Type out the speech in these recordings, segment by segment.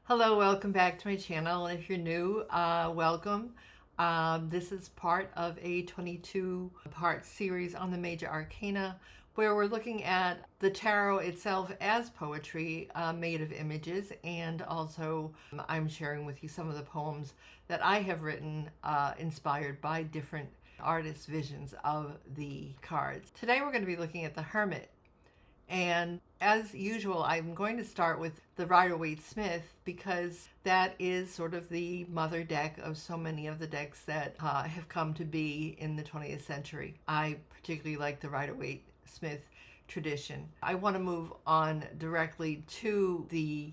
Hello, welcome back to my channel. And if you're new, welcome. This is part of a 22-part series on the Major Arcana, where we're looking at the tarot itself as poetry made of images, and also I'm sharing with you some of the poems that I have written inspired by different artists' visions of the cards. Today we're going to be looking at the Hermit. And as usual, I'm going to start with the Rider-Waite-Smith because that is sort of the mother deck of so many of the decks that have come to be in the 20th century. I particularly like the Rider-Waite-Smith tradition. I want to move on directly to the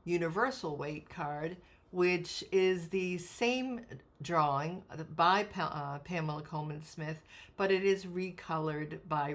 Universal Weight card, which is the same drawing by Pamela Coleman Smith, but it is recolored by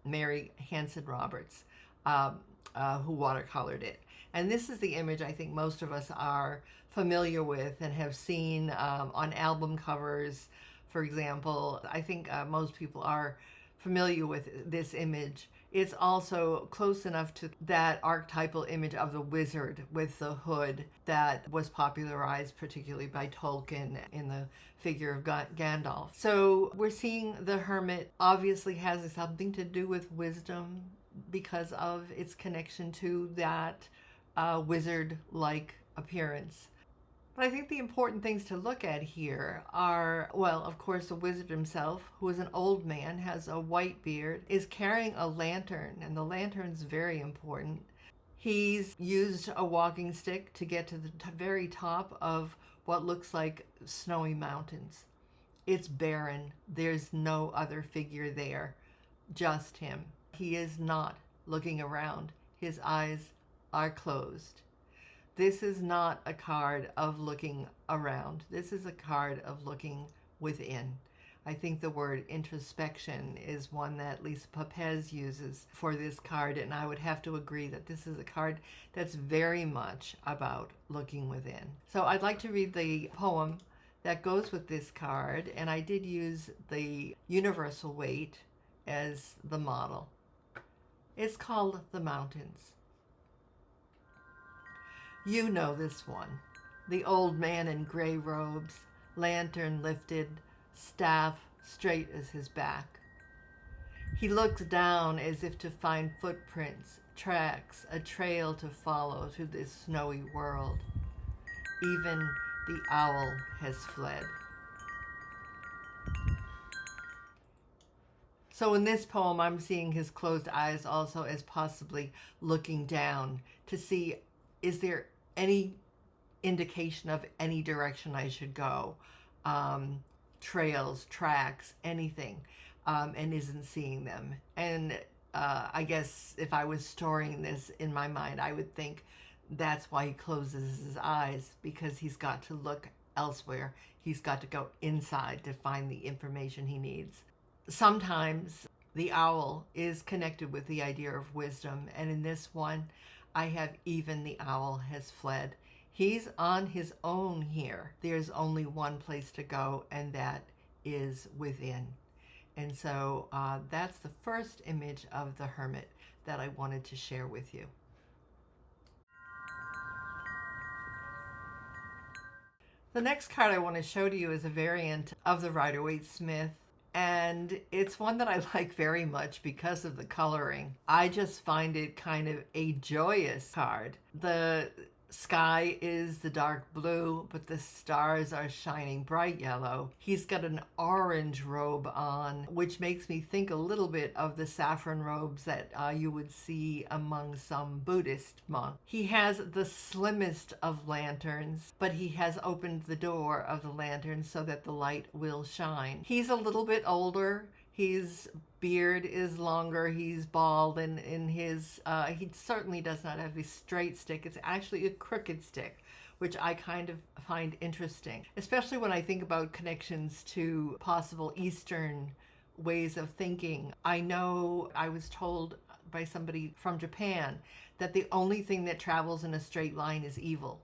Mary Hanson Roberts, who watercolored it. And this is the image I think most of us are familiar with and have seen on album covers, for example. I think most people are familiar with this image. It's also close enough to that archetypal image of the wizard with the hood that was popularized particularly by Tolkien in the figure of Gandalf. So we're seeing the Hermit obviously has something to do with wisdom because of its connection to that wizard-like appearance. But I think the important things to look at here are, well, of course, the wizard himself, who is an old man, has a white beard, is carrying a lantern, and the lantern's very important. He's used a walking stick to get to the very top of what looks like snowy mountains. It's barren. There's no other figure there, just him. He is not looking around. His eyes are closed. This is not a card of looking around. This is a card of looking within. I think the word introspection is one that Lisa Papez uses for this card, and I would have to agree that this is a card that's very much about looking within. So I'd like to read the poem that goes with this card, and I did use the Universal Weight as the model. It's called The Mountains. You know this one. The old man in gray robes, lantern lifted, staff straight as his back. He looks down as if to find footprints, tracks, a trail to follow through this snowy world. Even the owl has fled. So in this poem, I'm seeing his closed eyes also as possibly looking down to see, is there any indication of any direction I should go? Trails, tracks, anything, and isn't seeing them. And I guess if I was storing this in my mind, I would think that's why he closes his eyes, because he's got to look elsewhere. He's got to go inside to find the information he needs. Sometimes the owl is connected with the idea of wisdom, and in this one, I have even the owl has fled. He's on his own here. There's only one place to go, and that is within. And so that's the first image of the Hermit that I wanted to share with you. The next card I want to show to you is a variant of the Rider-Waite-Smith, and it's one that I like very much because of the coloring. I just find it kind of a joyous card. The sky is the dark blue, but the stars are shining bright yellow. He's got an orange robe on, which makes me think a little bit of the saffron robes that you would see among some Buddhist monks. He has the slimmest of lanterns, but he has opened the door of the lantern so that the light will shine. He's a little bit older. His beard is longer, he's bald, and in his, he certainly does not have a straight stick. It's actually a crooked stick, which I kind of find interesting, especially when I think about connections to possible Eastern ways of thinking. I know I was told by somebody from Japan that the only thing that travels in a straight line is evil.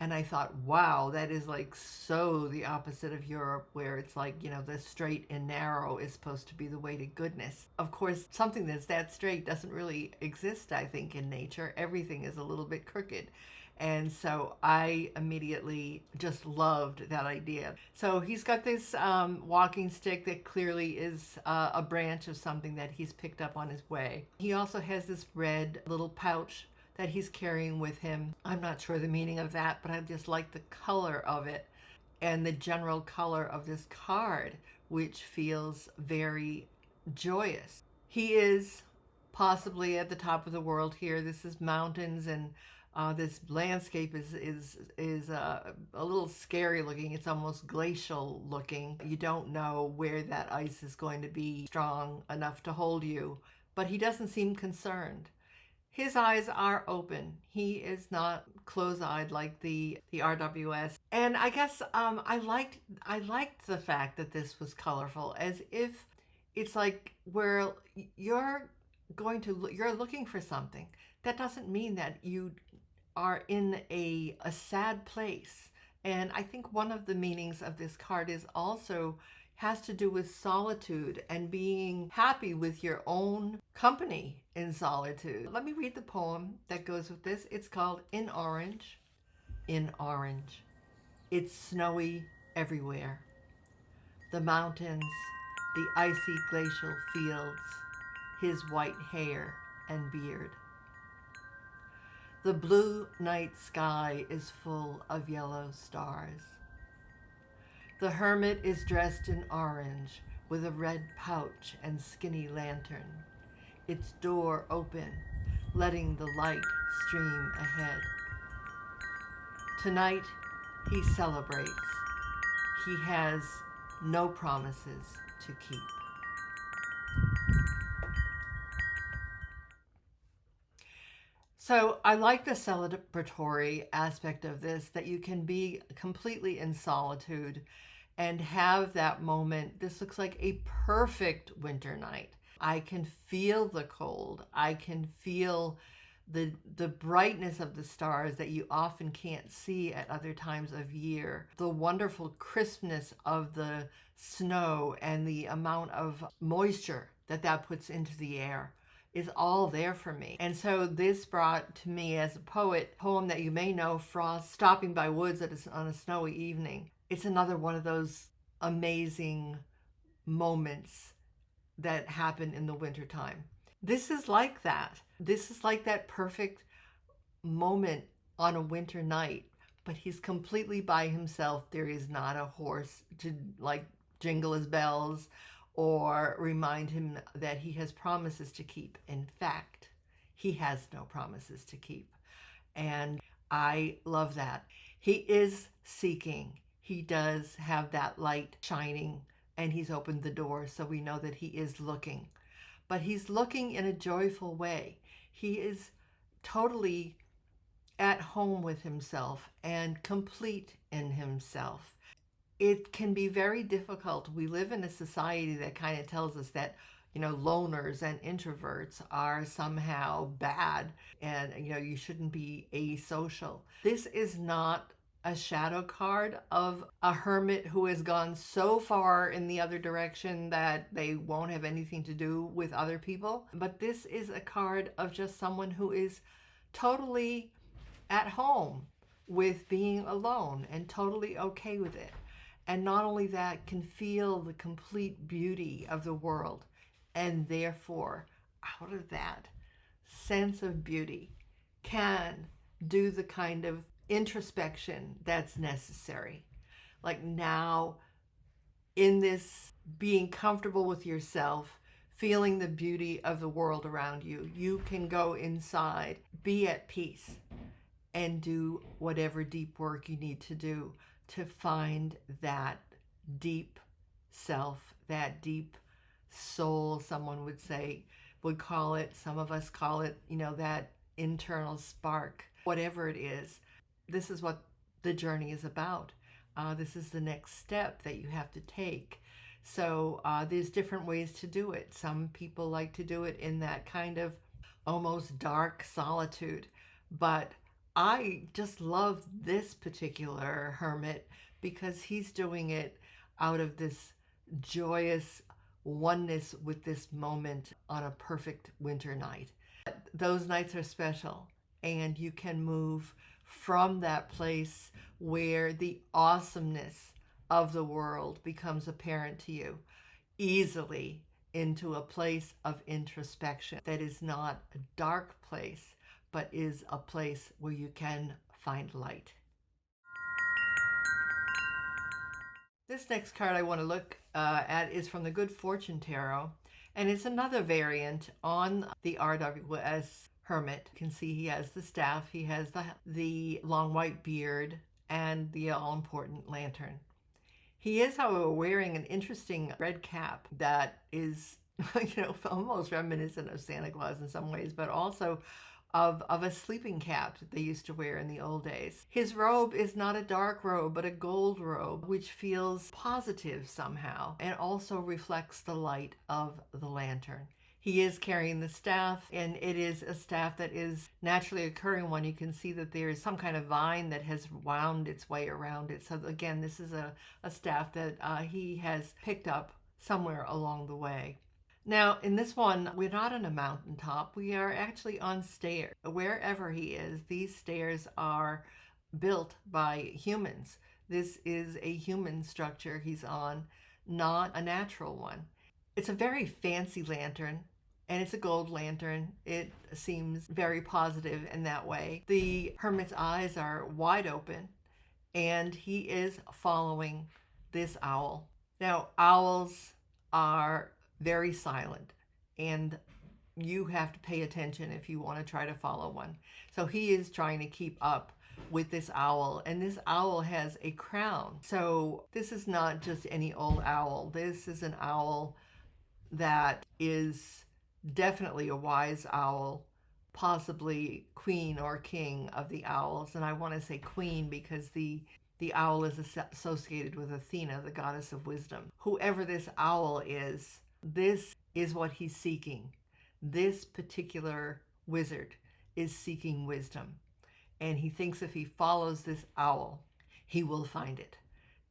And I thought, wow, that is like so the opposite of Europe, where it's like, the straight and narrow is supposed to be the way to goodness. Of course, something that's that straight doesn't really exist, I think, in nature. Everything is a little bit crooked. And so I immediately just loved that idea. So he's got this walking stick that clearly is a branch of something that he's picked up on his way. He also has this red little pouch that he's carrying with him. I'm not sure the meaning of that, but I just like the color of it and the general color of this card, which feels very joyous. He is possibly at the top of the world here. This is mountains, and this landscape is a little scary looking. It's almost glacial looking. You don't know where that ice is going to be strong enough to hold you, but he doesn't seem concerned. His eyes are open. He is not close-eyed like the RWS. And I guess I liked the fact that this was colorful, as if it's like where you're looking for something. That doesn't mean that you are in a sad place. And I think one of the meanings of this card is also has to do with solitude and being happy with your own company in solitude. Let me read the poem that goes with this. It's called In Orange. In orange. It's snowy everywhere. The mountains, the icy glacial fields, his white hair and beard. The blue night sky is full of yellow stars. The hermit is dressed in orange with a red pouch and skinny lantern, its door open, letting the light stream ahead. Tonight, he celebrates. He has no promises to keep. So I like the celebratory aspect of this, that you can be completely in solitude and have that moment. This looks like a perfect winter night. I can feel the cold. I can feel the brightness of the stars that you often can't see at other times of year. The wonderful crispness of the snow and the amount of moisture that puts into the air is all there for me. And so this brought to me, as a poem that you may know, Frost Stopping by Woods on a Snowy Evening. It's another one of those amazing moments that happen in the wintertime. This is like that. This is like that perfect moment on a winter night, but he's completely by himself. There is not a horse to like jingle his bells or remind him that he has promises to keep. In fact, he has no promises to keep. And I love that. He is seeking. He does have that light shining, and he's opened the door, so we know that he is looking. But he's looking in a joyful way. He is totally at home with himself and complete in himself. It can be very difficult. We live in a society that kind of tells us that, loners and introverts are somehow bad and, you shouldn't be asocial. This is not a shadow card of a hermit who has gone so far in the other direction that they won't have anything to do with other people. But this is a card of just someone who is totally at home with being alone and totally okay with it. And not only that, can feel the complete beauty of the world. And therefore, out of that sense of beauty, can do the kind of introspection that's necessary. Like now, in this being comfortable with yourself, feeling the beauty of the world around you, you can go inside, be at peace, and do whatever deep work you need to do to find that deep self, that deep soul, someone would call it, some of us call it, that internal spark. Whatever it is, this is what the journey is about. This is the next step that you have to take. So there's different ways to do it. Some people like to do it in that kind of almost dark solitude, but I just love this particular hermit because he's doing it out of this joyous oneness with this moment on a perfect winter night. Those nights are special, and you can move from that place where the awesomeness of the world becomes apparent to you easily into a place of introspection that is not a dark place, but is a place where you can find light. This next card I want to look at is from the Good Fortune Tarot, and it's another variant on the RWS Hermit. You can see he has the staff, he has the long white beard, and the all-important lantern. He is, however, wearing an interesting red cap that is, almost reminiscent of Santa Claus in some ways, but also of a sleeping cap that they used to wear in the old days. His robe is not a dark robe, but a gold robe, which feels positive somehow and also reflects the light of the lantern. He is carrying the staff, and it is a staff that is naturally occurring one. You can see that there is some kind of vine that has wound its way around it. So again, this is a staff that he has picked up somewhere along the way. Now, in this one, we're not on a mountaintop. We are actually on stairs. Wherever he is, these stairs are built by humans. This is a human structure he's on, not a natural one. It's a very fancy lantern, and it's a gold lantern. It seems very positive in that way. The hermit's eyes are wide open, and he is following this owl. Now, owls are very silent, and you have to pay attention if you want to try to follow one. So he is trying to keep up with this owl, and this owl has a crown. So this is not just any old owl. This is an owl that is definitely a wise owl, possibly queen or king of the owls. And I want to say queen because the owl is associated with Athena, the goddess of wisdom. Whoever this owl is, this is what he's seeking. This particular wizard is seeking wisdom. And he thinks if he follows this owl, he will find it.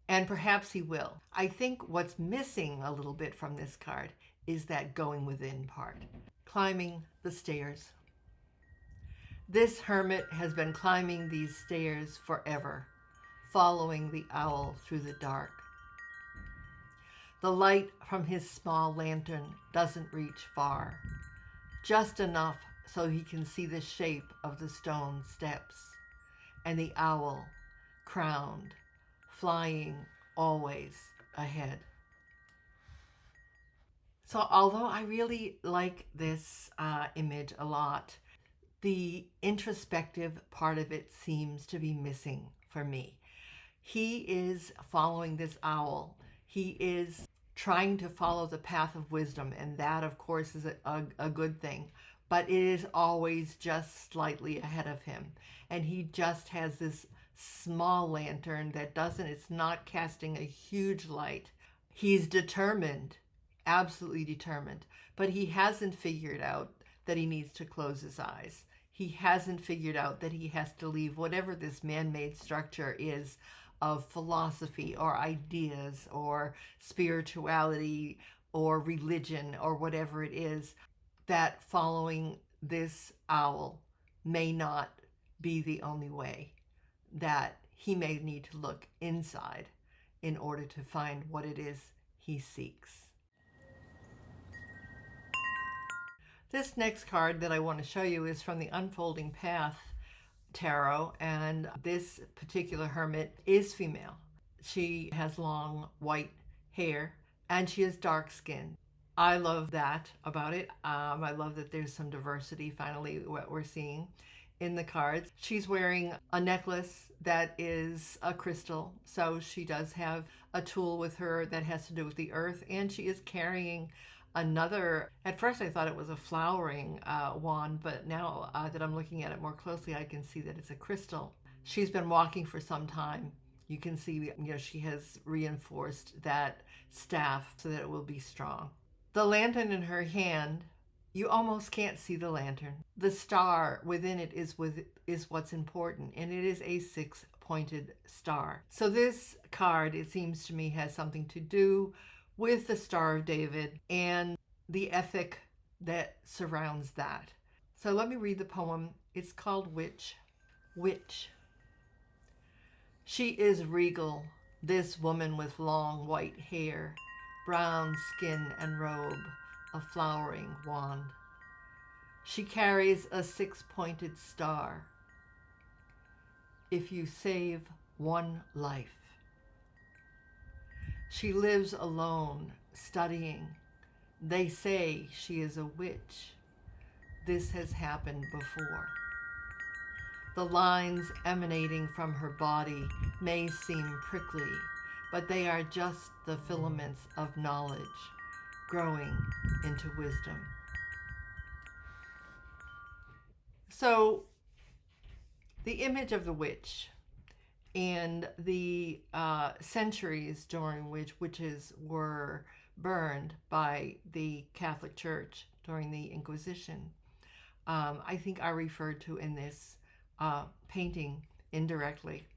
And perhaps he will. I think what's missing a little bit from this card is that going within part. Climbing the stairs. This hermit has been climbing these stairs forever, following the owl through the dark. The light from his small lantern doesn't reach far, just enough so he can see the shape of the stone steps and the owl, crowned, flying always ahead. So although I really like this image a lot, the introspective part of it seems to be missing for me. He is following this owl. He is trying to follow the path of wisdom, and that, of course, is a good thing. But it is always just slightly ahead of him. And he just has this small lantern that it's not casting a huge light. He's determined, absolutely determined, but he hasn't figured out that he needs to close his eyes. He hasn't figured out that he has to leave whatever this man-made structure is of philosophy or ideas or spirituality or religion or whatever it is, that following this owl may not be the only way, that he may need to look inside in order to find what it is he seeks. This next card that I want to show you is from the Unfolding Path Tarot, and this particular hermit is female. She has long white hair and she is dark skinned. I love that about it. I love that there's some diversity, finally, what we're seeing in the cards. She's wearing a necklace that is a crystal, so she does have a tool with her that has to do with the earth, and she is carrying another, at first I thought it was a flowering wand, but now that I'm looking at it more closely, I can see that it's a crystal. She's been walking for some time. You can see, she has reinforced that staff so that it will be strong. The lantern in her hand you almost can't see the lantern. The star within it is what's important, and it is a six-pointed star. So this card, it seems to me, has something to do with the Star of David and the ethic that surrounds that. So let me read the poem. It's called Witch. Witch. She is regal, this woman with long white hair, brown skin and robe, a flowering wand. She carries a six-pointed star. If you save one life. She lives alone, studying. They say she is a witch. This has happened before. The lines emanating from her body may seem prickly, but they are just the filaments of knowledge growing into wisdom. So, the image of the witch and the centuries during which witches were burned by the Catholic Church during the Inquisition, I think are referred to in this painting indirectly.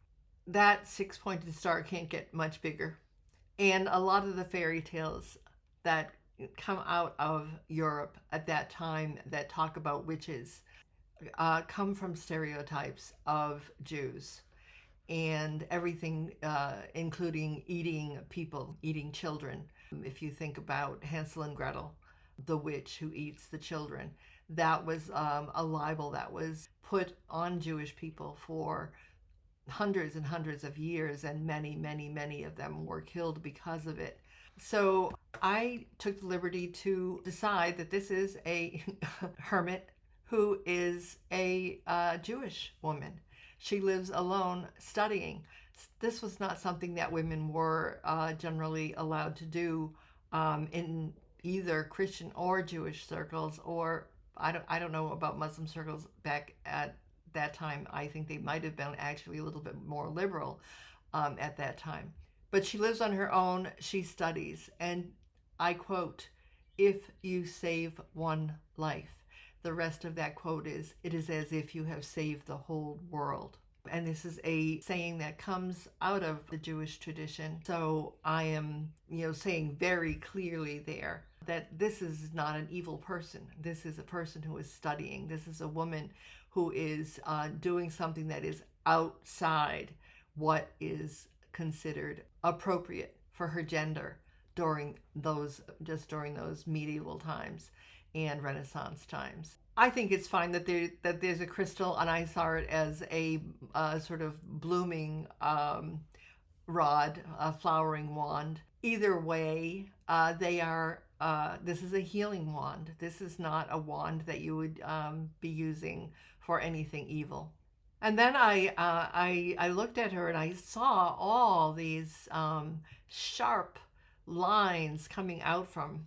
That six-pointed star can't get much bigger. And a lot of the fairy tales that come out of Europe at that time that talk about witches come from stereotypes of Jews and everything, including eating people, eating children. If you think about Hansel and Gretel, the witch who eats the children, that was a libel that was put on Jewish people for hundreds and hundreds of years, and many of them were killed because of it. So I took the liberty to decide that this is a hermit who is a Jewish woman. She lives alone studying. This was not something that women were generally allowed to do in either Christian or Jewish circles, or I don't know about Muslim circles back at that time. I think they might have been actually a little bit more liberal at that time. But she lives on her own, she studies, and I quote, "If you save one life." The rest of that quote is, "It is as if you have saved the whole world." And this is a saying that comes out of the Jewish tradition. So I am, saying very clearly there that this is not an evil person. This is a person who is studying. This is a woman who is doing something that is outside what is considered appropriate for her gender during those medieval times and Renaissance times. I think it's fine that there's a crystal, and I saw it as a sort of blooming rod, a flowering wand. Either way, they are. This is a healing wand. This is not a wand that you would be using for anything evil. And then I looked at her and I saw all these sharp lines coming out from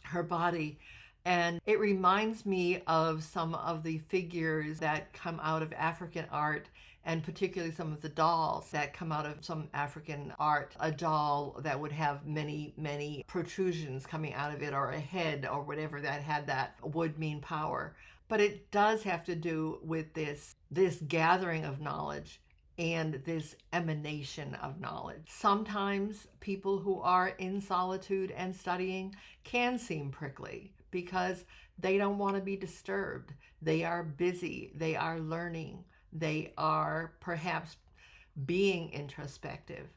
her body. And it reminds me of some of the figures that come out of African art, and particularly some of the dolls that come out of some African art. A doll that would have many protrusions coming out of it, or a head, or whatever that had that would mean power. But it does have to do with this gathering of knowledge and this emanation of knowledge. Sometimes people who are in solitude and studying can seem prickly because they don't want to be disturbed. They are busy, they are learning, they are perhaps being introspective.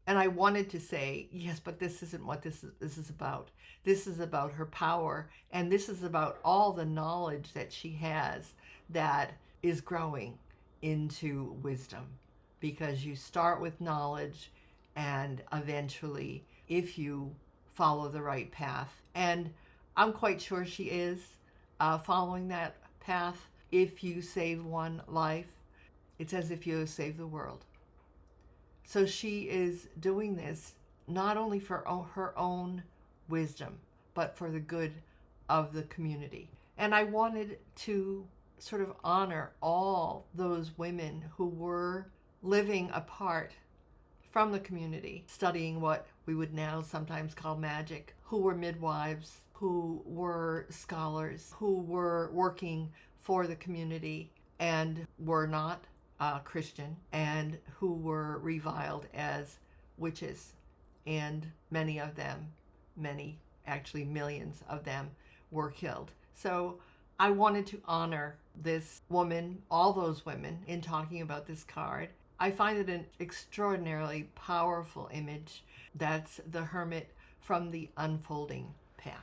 And I wanted to say, yes, but this isn't what this is about. This is about her power, and this is about all the knowledge that she has that is growing into wisdom. Because you start with knowledge, and eventually, if you follow the right path, and I'm quite sure she is following that path. If you save one life, it's as if you have saved the world. So she is doing this not only for her own wisdom, but for the good of the community. And I wanted to sort of honor all those women who were living apart from the community, studying what we would now sometimes call magic, who were midwives, who were scholars, who were working for the community and were not Christian, and who were reviled as witches. And many of them, many, actually millions of them, were killed. So I wanted to honor this woman, all those women, in talking about this card. I find it an extraordinarily powerful image. That's the Hermit from the Unfolding Path.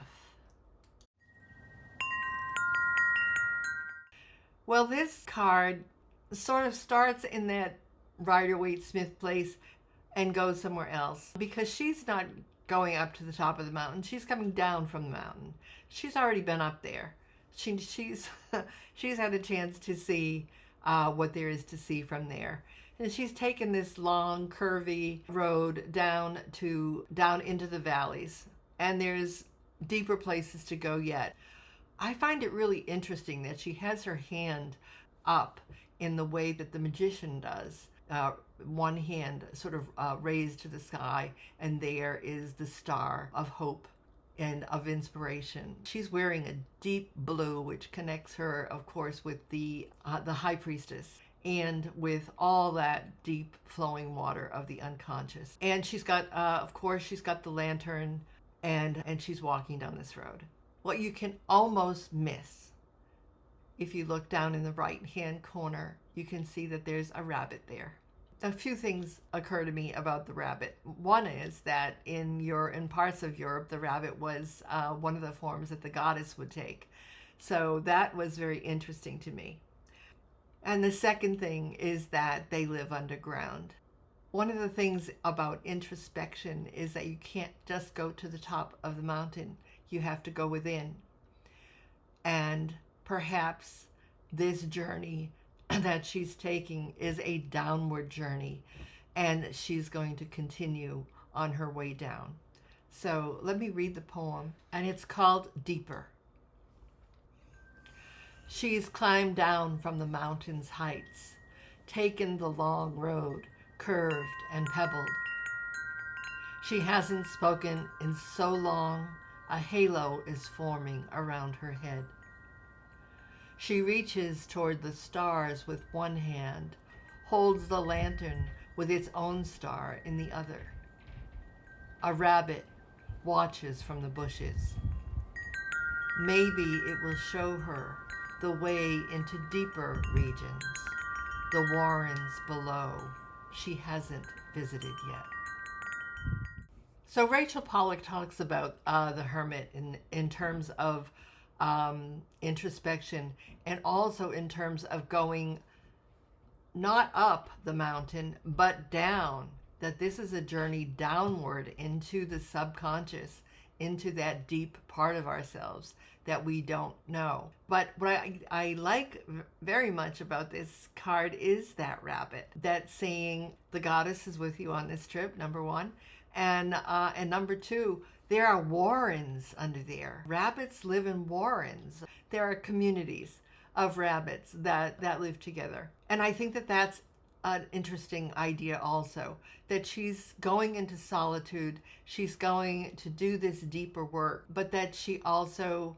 Well, this card sort of starts in that Rider-Waite-Smith place and goes somewhere else, because she's not going up to the top of the mountain. She's coming down from the mountain. She's already been up there. She's she's had a chance to see what there is to see from there. And she's taken this long, curvy road down into the valleys. And there's deeper places to go yet. I find it really interesting that she has her hand up in the way that the magician does. One hand sort of raised to the sky, and there is the star of hope and of inspiration. She's wearing a deep blue, which connects her, of course, with the high priestess, and with all that deep flowing water of the unconscious. And she's got, of course, she's got the lantern, and she's walking down this road. What you can almost miss, if you look down in the right-hand corner, you can see that there's a rabbit there. A few things occur to me about the rabbit. One is that in parts of Europe, the rabbit was one of the forms that the goddess would take. So that was very interesting to me. And the second thing is that they live underground. One of the things about introspection is that you can't just go to the top of the mountain. You have to go within. And perhaps this journey that she's taking is a downward journey, and she's going to continue on her way down. So let me read the poem, and it's called Deeper. She's climbed down from the mountain's heights, taken the long road, curved and pebbled. She hasn't spoken in so long, a halo is forming around her head. She reaches toward the stars with one hand, holds the lantern with its own star in the other. A rabbit watches from the bushes. Maybe it will show her the way into deeper regions, the warrens below she hasn't visited yet. So Rachel Pollack talks about the Hermit in terms of introspection, and also in terms of going not up the mountain but down, that this is a journey downward into the subconscious, into that deep part of ourselves that we don't know. But what I like very much about this card is that rabbit, that's saying the goddess is with you on this trip, number one, and number two, there are warrens under there. Rabbits live in warrens. There are communities of rabbits that live together. And I think that that's an interesting idea also, that she's going into solitude, she's going to do this deeper work, but that she also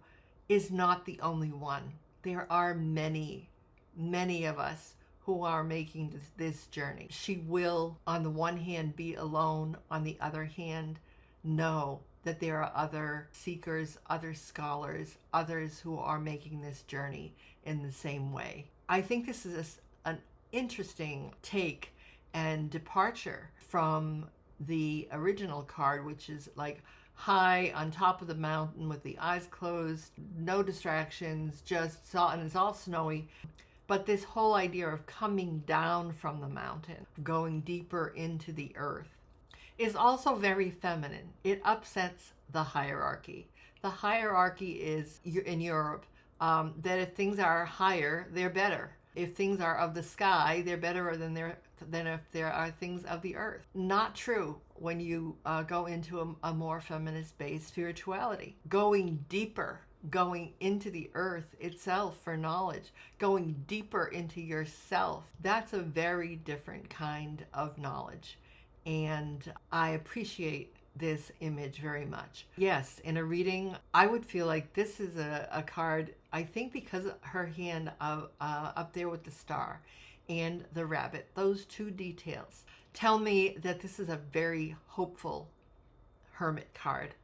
is not the only one. There are many, many of us who are making this journey. She will, on the one hand, be alone, on the other hand, know that there are other seekers, other scholars, others who are making this journey in the same way. I think this is an interesting take and departure from the original card, which is like high on top of the mountain with the eyes closed, no distractions, and it's all snowy. But this whole idea of coming down from the mountain, going deeper into the earth, is also very feminine. It upsets the hierarchy. The hierarchy is in Europe that if things are higher, they're better. If things are of the sky, they're better than if there are things of the earth. Not true when you go into a more feminist-based spirituality. Going deeper, going into the earth itself for knowledge, going deeper into yourself, that's a very different kind of knowledge. And I appreciate this image very much. Yes, in a reading, I would feel like this is a card, I think because her hand up there with the star and the rabbit, those two details tell me that this is a very hopeful hermit card.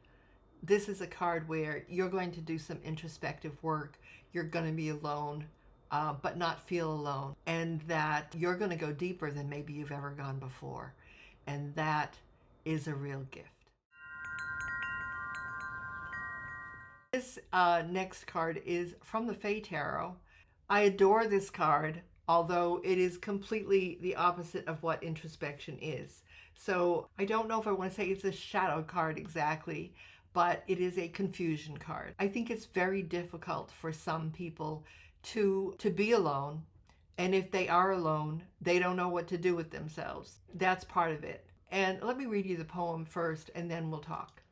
This is a card where you're going to do some introspective work. You're going to be alone, but not feel alone. And that you're going to go deeper than maybe you've ever gone before. And that is a real gift. This next card is from the Fae Tarot. I adore this card, although it is completely the opposite of what introspection is. So I don't know if I want to say it's a shadow card exactly, but it is a confusion card. I think it's very difficult for some people to be alone. And if they are alone, they don't know what to do with themselves. That's part of it. And let me read you the poem first, and then we'll talk.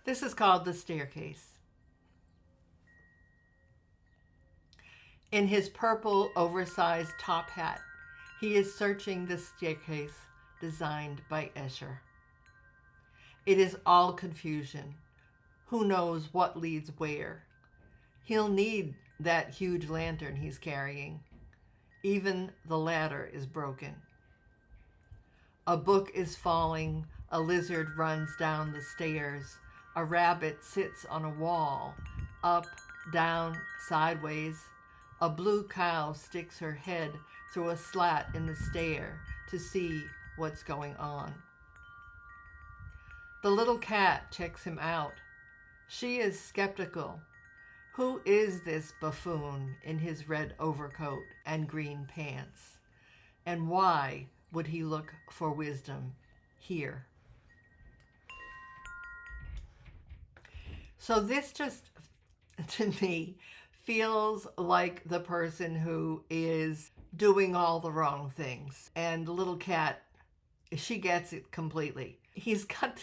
This is called The Staircase. In his purple, oversized top hat, he is searching the staircase designed by Escher. It is all confusion. Who knows what leads where? He'll need that huge lantern he's carrying. Even the ladder is broken. A book is falling. A lizard runs down the stairs. A rabbit sits on a wall. Up, down, sideways. A blue cow sticks her head through a slat in the stair to see what's going on. The little cat checks him out. She is skeptical. Who is this buffoon in his red overcoat and green pants? And why would he look for wisdom here? So this just, to me, feels like the person who is doing all the wrong things. And the little cat, she gets it completely. He's got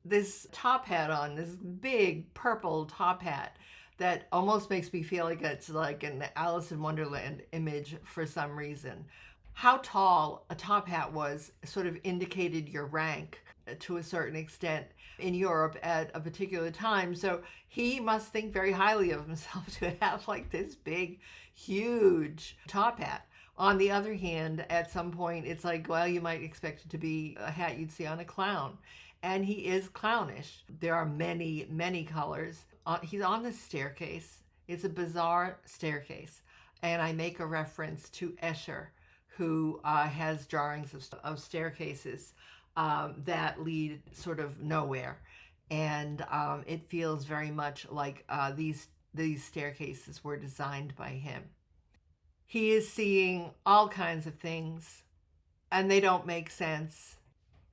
this top hat on, this big purple top hat that almost makes me feel like it's like an Alice in Wonderland image for some reason. How tall a top hat was sort of indicated your rank to a certain extent in Europe at a particular time. So he must think very highly of himself to have like this big, huge top hat. On the other hand, at some point, it's like, well, you might expect it to be a hat you'd see on a clown. And he is clownish. There are many, many colors. He's on the staircase. It's a bizarre staircase. And I make a reference to Escher, who has drawings of staircases that lead sort of nowhere. And it feels very much like these staircases were designed by him. He is seeing all kinds of things, and they don't make sense.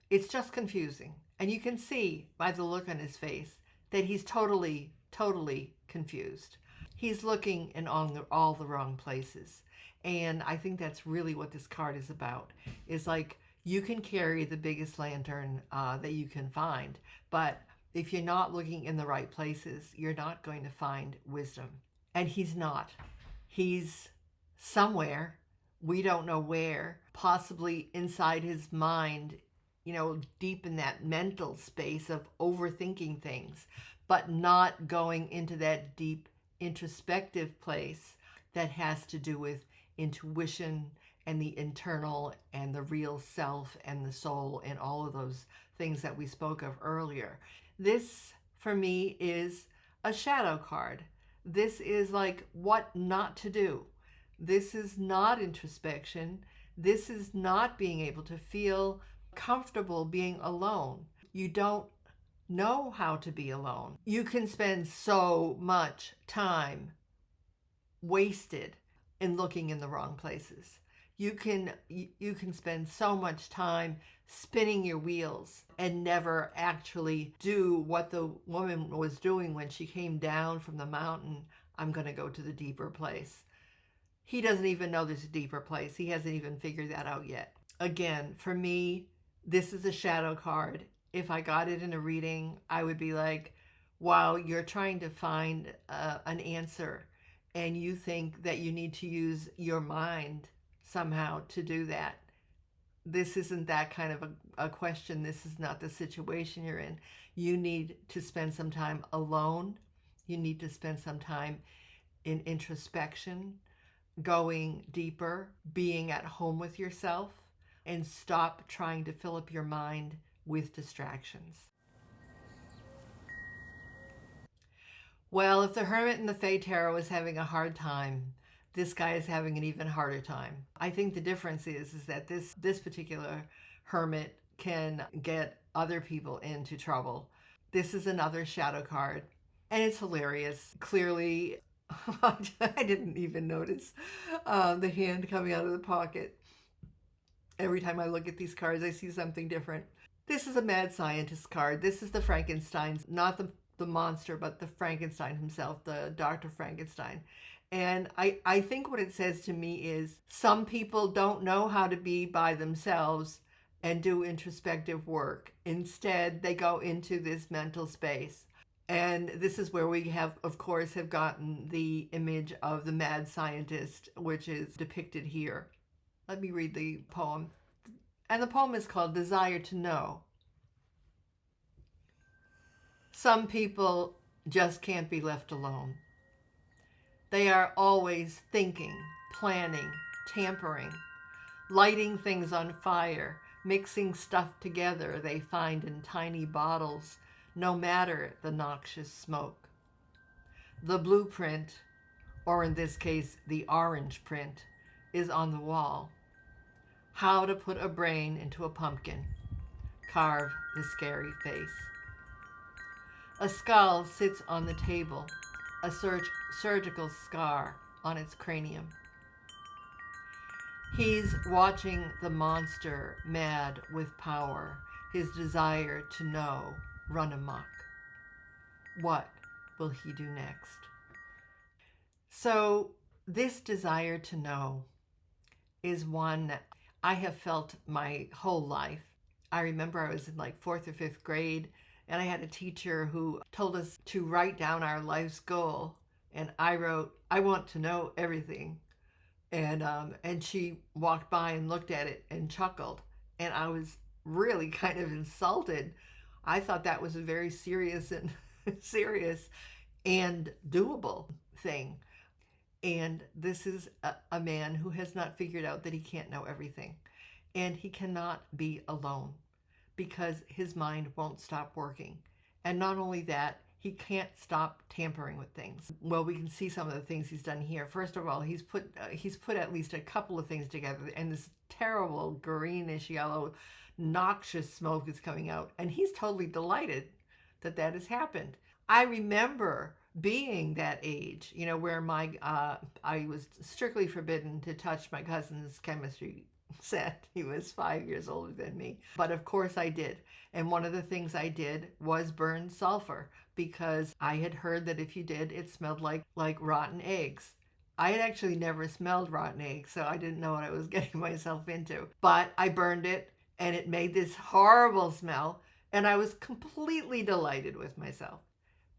It's just confusing. And you can see by the look on his face that he's totally, totally confused. He's looking in all the wrong places. And I think that's really what this card is about. Is like, you can carry the biggest lantern that you can find, but if you're not looking in the right places, you're not going to find wisdom. And he's not. He's somewhere, we don't know where, possibly inside his mind, deep in that mental space of overthinking things, but not going into that deep introspective place that has to do with intuition and the internal and the real self and the soul and all of those things that we spoke of earlier. This, for me, is a shadow card. This is like what not to do. This is not introspection. This is not being able to feel comfortable being alone. You don't know how to be alone. You can spend so much time wasted in looking in the wrong places. You can spend so much time spinning your wheels and never actually do what the woman was doing when she came down from the mountain. I'm going to go to the deeper place. He doesn't even know there's a deeper place. He hasn't even figured that out yet. Again, for me, this is a shadow card. If I got it in a reading, I would be like, wow, you're trying to find an answer, and you think that you need to use your mind somehow to do that. this isn't that kind of a question. This is not the situation you're in. You need to spend some time alone. You need to spend some time in introspection, going deeper, being at home with yourself, and stop trying to fill up your mind with distractions. Well, if the Hermit in the Fae Tarot is having a hard time, this guy is having an even harder time. I think the difference is that this particular Hermit can get other people into trouble. This is another shadow card, and it's hilarious. Clearly, I didn't even notice the hand coming out of the pocket. Every time I look at these cards, I see something different. This is a mad scientist card. This is the Frankenstein's, not the monster, but the Frankenstein himself, the Dr. Frankenstein. And I think what it says to me is some people don't know how to be by themselves and do introspective work. Instead, they go into this mental space. And this is where we have, of course, have gotten the image of the mad scientist, which is depicted here. Let me read the poem. And the poem is called Desire to Know. Some people just can't be left alone. They are always thinking, planning, tampering, lighting things on fire, mixing stuff together they find in tiny bottles, no matter the noxious smoke. The blueprint, or in this case, the orange print, is on the wall. How to put a brain into a pumpkin. Carve the scary face. A skull sits on the table, a surgical scar on its cranium. He's watching the monster, mad with power, his desire to know, run amok. What will he do next? So this desire to know is one that I have felt my whole life. I remember I was in like 4th or 5th grade, and I had a teacher who told us to write down our life's goal. And I wrote, I want to know everything. And she walked by and looked at it and chuckled. And I was really kind of insulted. I thought that was a very serious and serious and doable thing. And this is a man who has not figured out that he can't know everything. And he cannot be alone because his mind won't stop working. And not only that, he can't stop tampering with things. Well, we can see some of the things he's done here. First of all, he's put at least a couple of things together, and this terrible greenish yellow noxious smoke is coming out, and he's totally delighted that that has happened. I remember being that age, where I was strictly forbidden to touch my cousin's chemistry set. He was 5 years older than me. But of course I did. And one of the things I did was burn sulfur because I had heard that if you did, it smelled like rotten eggs. I had actually never smelled rotten eggs, so I didn't know what I was getting myself into. But I burned it and it made this horrible smell, and I was completely delighted with myself.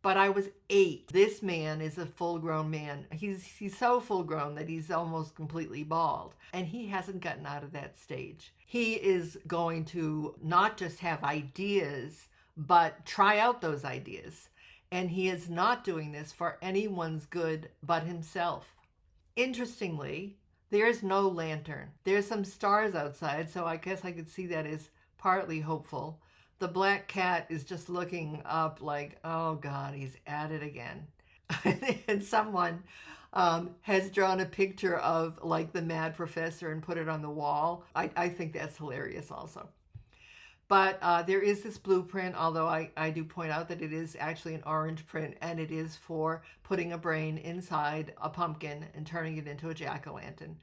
But I was 8. This man is a full-grown man. He's so full-grown that he's almost completely bald. And he hasn't gotten out of that stage. He is going to not just have ideas, but try out those ideas. And he is not doing this for anyone's good but himself. Interestingly, there's no lantern. There's some stars outside, so I guess I could see that as partly hopeful. The black cat is just looking up like, oh God, he's at it again. And someone has drawn a picture of like the mad professor and put it on the wall. I think that's hilarious also. But there is this blueprint, although I do point out that it is actually an orange print, and it is for putting a brain inside a pumpkin and turning it into a jack-o'-lantern.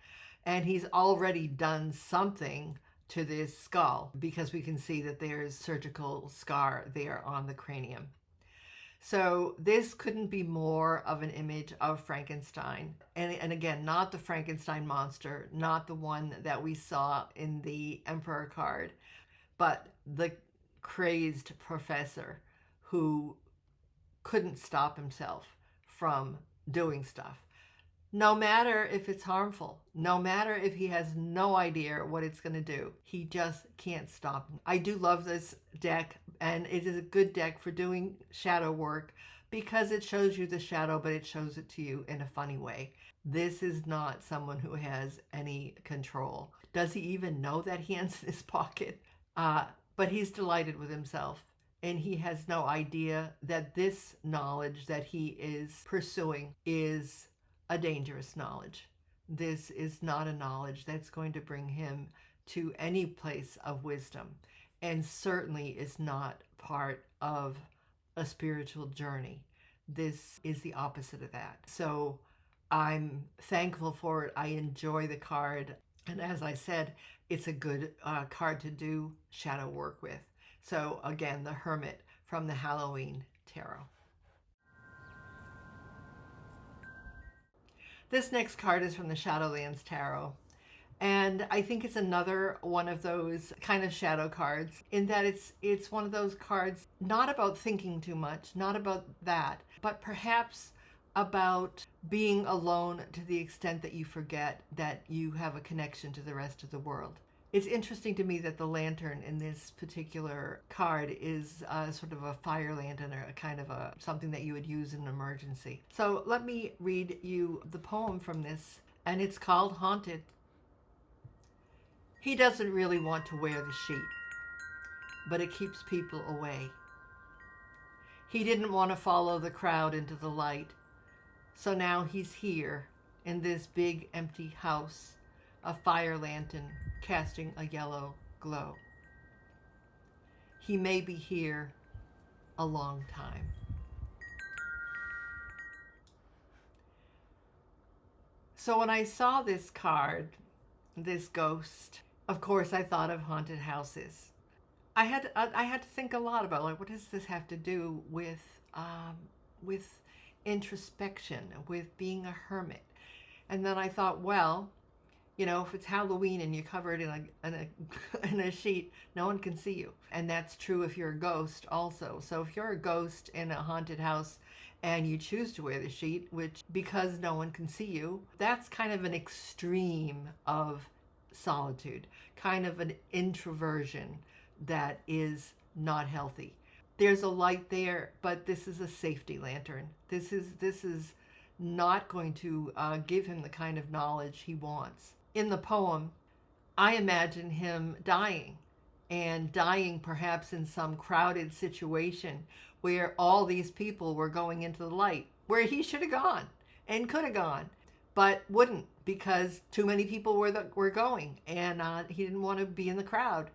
And he's already done something to this skull because we can see that there's surgical scar there on the cranium. So this couldn't be more of an image of Frankenstein. And again, not the Frankenstein monster, not the one that we saw in the Emperor card, but the crazed professor who couldn't stop himself from doing stuff. No matter if it's harmful, no matter if he has no idea what it's going to do, he just can't stop. I do love this deck, and it is a good deck for doing shadow work because it shows you the shadow, but it shows it to you in a funny way. This is not someone who has any control. Does he even know that hand's in his pocket? But he's delighted with himself. And he has no idea that this knowledge that he is pursuing is a dangerous knowledge. This is not a knowledge that's going to bring him to any place of wisdom, and certainly is not part of a spiritual journey. This is the opposite of that. So I'm thankful for it. I enjoy the card. And as I said, it's a good card to do shadow work with. So again, the Hermit from the Halloween Tarot. This next card is from the Shadowlands Tarot. And I think it's another one of those kind of shadow cards in that it's one of those cards not about thinking too much, not about that, but perhaps about being alone to the extent that you forget that you have a connection to the rest of the world. It's interesting to me that the lantern in this particular card is sort of a fire lantern, or a kind of a something that you would use in an emergency. So let me read you the poem from this, and it's called Haunted. He doesn't really want to wear the sheet, but it keeps people away. He didn't want to follow the crowd into the light, so now he's here in this big empty house, a fire lantern casting a yellow glow. He may be here a long time. So when I saw this card, this ghost, of course I thought of haunted houses. I had to think a lot about, like, what does this have to do with introspection, with being a hermit? And then I thought, well, you know, if it's Halloween and you're covered in a sheet, no one can see you. And that's true if you're a ghost also. So if you're a ghost in a haunted house and you choose to wear the sheet, which because no one can see you, that's kind of an extreme of solitude, kind of an introversion that is not healthy. There's a light there, but this is a safety lantern. This is not going to give him the kind of knowledge he wants. In the poem, I imagine him dying, and dying perhaps in some crowded situation where all these people were going into the light, where he should have gone and could have gone, but wouldn't because too many people were going, and he didn't want to be in the crowd.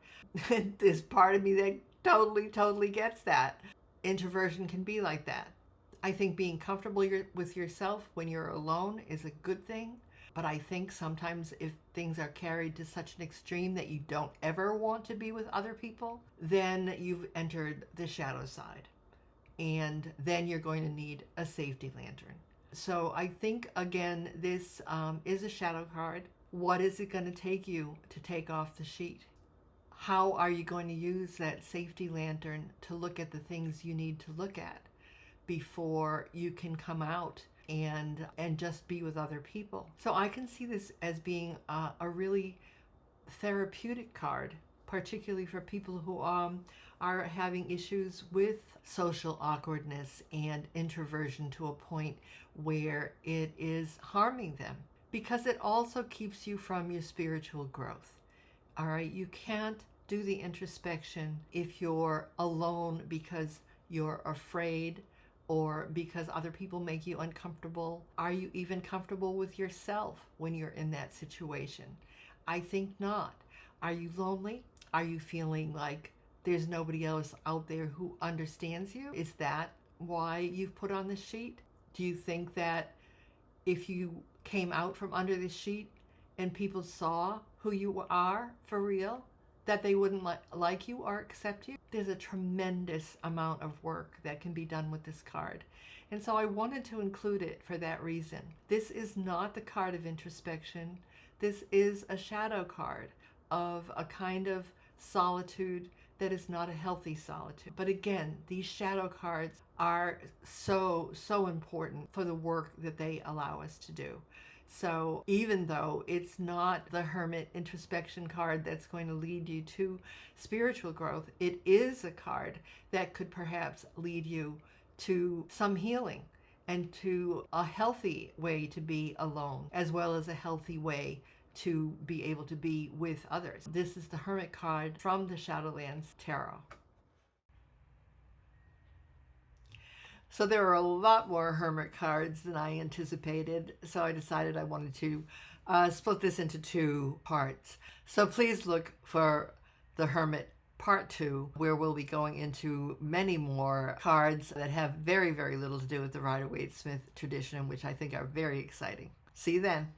There's part of me that totally gets that. Introversion can be like that. I think being comfortable with yourself when you're alone is a good thing. But I think sometimes if things are carried to such an extreme that you don't ever want to be with other people, then you've entered the shadow side. And then you're going to need a safety lantern. So I think, again, this is a shadow card. What is it going to take you to take off the sheet? How are you going to use that safety lantern to look at the things you need to look at before you can come out and just be with other people? So I can see this as being a really therapeutic card, particularly for people who are having issues with social awkwardness and introversion to a point where it is harming them, because it also keeps you from your spiritual growth. All right, you can't do the introspection if you're alone because you're afraid or because other people make you uncomfortable. Are you even comfortable with yourself when you're in that situation? I think not. Are you lonely? Are you feeling like there's nobody else out there who understands you? Is that why you've put on this sheet? Do you think that if you came out from under this sheet and people saw who you are for real, that they wouldn't like you or accept you? There's a tremendous amount of work that can be done with this card. And so I wanted to include it for that reason. This is not the card of introspection. This is a shadow card of a kind of solitude that is not a healthy solitude. But again, these shadow cards are so, so important for the work that they allow us to do. So even though it's not the Hermit introspection card that's going to lead you to spiritual growth, it is a card that could perhaps lead you to some healing and to a healthy way to be alone, as well as a healthy way to be able to be with others. This is the Hermit card from the Shadowlands Tarot. So there are a lot more Hermit cards than I anticipated, so I decided I wanted to split this into two parts. So please look for the Hermit Part 2, where we'll be going into many more cards that have very, very little to do with the Rider-Waite-Smith tradition, which I think are very exciting. See you then.